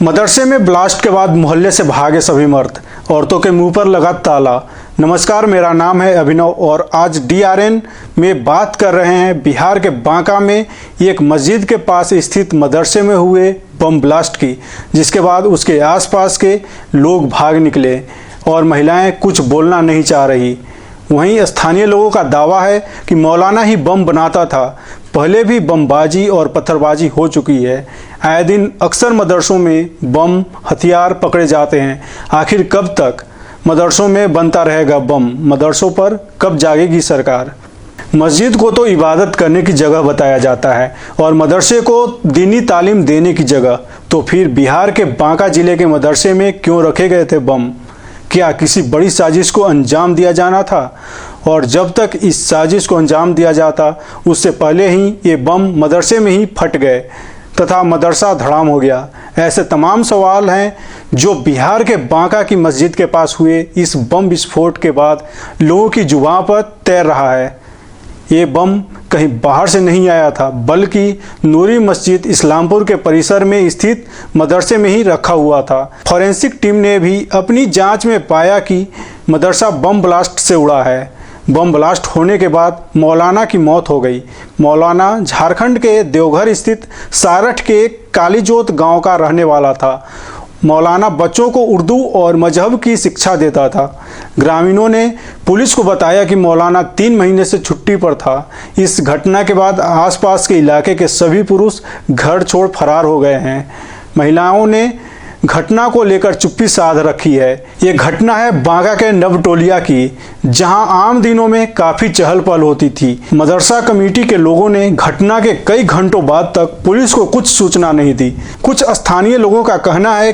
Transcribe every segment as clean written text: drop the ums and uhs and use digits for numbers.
मदरसे में ब्लास्ट के बाद मोहल्ले से भागे सभी मर्द, औरतों के मुंह पर लगा ताला। नमस्कार, मेरा नाम है अभिनव और आज DRN में बात कर रहे हैं बिहार के बांका में एक मस्जिद के पास स्थित मदरसे में हुए बम ब्लास्ट की, जिसके बाद उसके आसपास के लोग भाग निकले और महिलाएं कुछ बोलना नहीं चाह रही। वहीं स्थानीय लोगों का दावा है कि मौलाना ही बम बनाता था। पहले भी बमबाजी और पत्थरबाजी हो चुकी है। आए दिन अक्सर मदरसों में बम हथियार पकड़े जाते हैं। आखिर कब तक मदरसों में बनता रहेगा बम? मदरसों पर कब जागेगी सरकार? मस्जिद को तो इबादत करने की जगह बताया जाता है और मदरसे को दीनी तालीम देने की जगह। तो फिर बिहार के बांका जिले के मदरसे में क्यों रखे गए थे बम? क्या किसी बड़ी साजिश को अंजाम दिया जाना था? और जब तक इस साजिश को अंजाम दिया जाता, उससे पहले ही ये बम मदरसे में ही फट गए तथा मदरसा धड़ाम हो गया। ऐसे तमाम सवाल हैं जो बिहार के बांका की मस्जिद के पास हुए इस बम विस्फोट के बाद लोगों की जुबान पर तैर रहा है। ये बम कहीं बाहर से नहीं आया था, बल्कि नूरी मस्जिद इस्लामपुर के परिसर में स्थित मदरसे में ही रखा हुआ था। फॉरेंसिक टीम ने भी अपनी जांच में पाया कि मदरसा बम ब्लास्ट से उड़ा है। बम ब्लास्ट होने के बाद मौलाना की मौत हो गई। मौलाना झारखंड के देवघर स्थित सारठ के कालीजोत गांव का रहने वाला था। मौलाना बच्चों को उर्दू और मजहब की शिक्षा देता था। ग्रामीणों ने पुलिस को बताया कि मौलाना 3 महीने से छुट्टी पर था। इस घटना के बाद आसपास के इलाके के सभी पुरुष घर छोड़ फरार हो गए हैं। महिलाओं ने घटना को लेकर चुप्पी साध रखी है। ये घटना है बांका के नवटोलिया की, जहां आम दिनों में काफ़ी चहल पहल होती थी। मदरसा कमेटी के लोगों ने घटना के कई घंटों बाद तक पुलिस को कुछ सूचना नहीं दी। कुछ स्थानीय लोगों का कहना है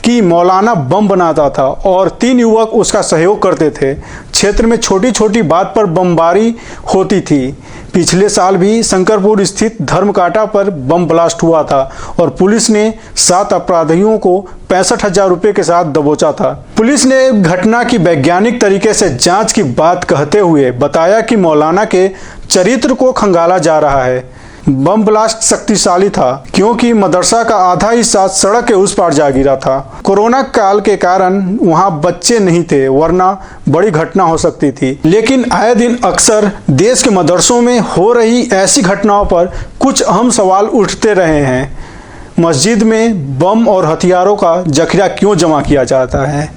कि मौलाना बम बनाता था और 3 युवक उसका सहयोग करते थे। क्षेत्र में छोटी छोटी बात पर बमबारी होती थी। पिछले साल भी शंकरपुर स्थित धर्मकांटा पर बम ब्लास्ट हुआ था और पुलिस ने 7 अपराधियों को 65,000 रुपये के साथ दबोचा था। पुलिस ने घटना की वैज्ञानिक तरीके से जांच की बात कहते हुए बताया कि मौलाना के चरित्र को खंगाला जा रहा है। बम ब्लास्ट शक्तिशाली था क्योंकि मदरसा का आधा हिस्सा सड़क के उस पार जा गिरा था। कोरोना काल के कारण वहां बच्चे नहीं थे, वरना बड़ी घटना हो सकती थी। लेकिन आए दिन अक्सर देश के मदरसों में हो रही ऐसी घटनाओं पर कुछ अहम सवाल उठते रहे हैं। मस्जिद में बम और हथियारों का जखीरा क्यों जमा किया जाता है?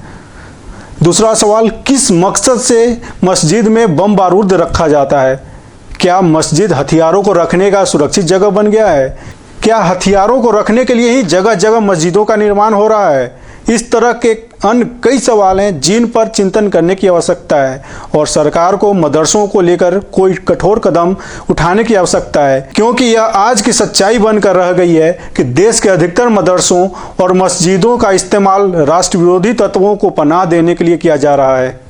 दूसरा सवाल, किस मकसद से मस्जिद में बम बारूद रखा जाता है? क्या मस्जिद हथियारों को रखने का सुरक्षित जगह बन गया है? क्या हथियारों को रखने के लिए ही जगह जगह मस्जिदों का निर्माण हो रहा है? इस तरह के अन्य कई सवाल हैं जिन पर चिंतन करने की आवश्यकता है और सरकार को मदरसों को लेकर कोई कठोर कदम उठाने की आवश्यकता है, क्योंकि यह आज की सच्चाई बनकर रह गई है कि देश के अधिकतर मदरसों और मस्जिदों का इस्तेमाल राष्ट्र विरोधी तत्वों को पनाह देने के लिए किया जा रहा है।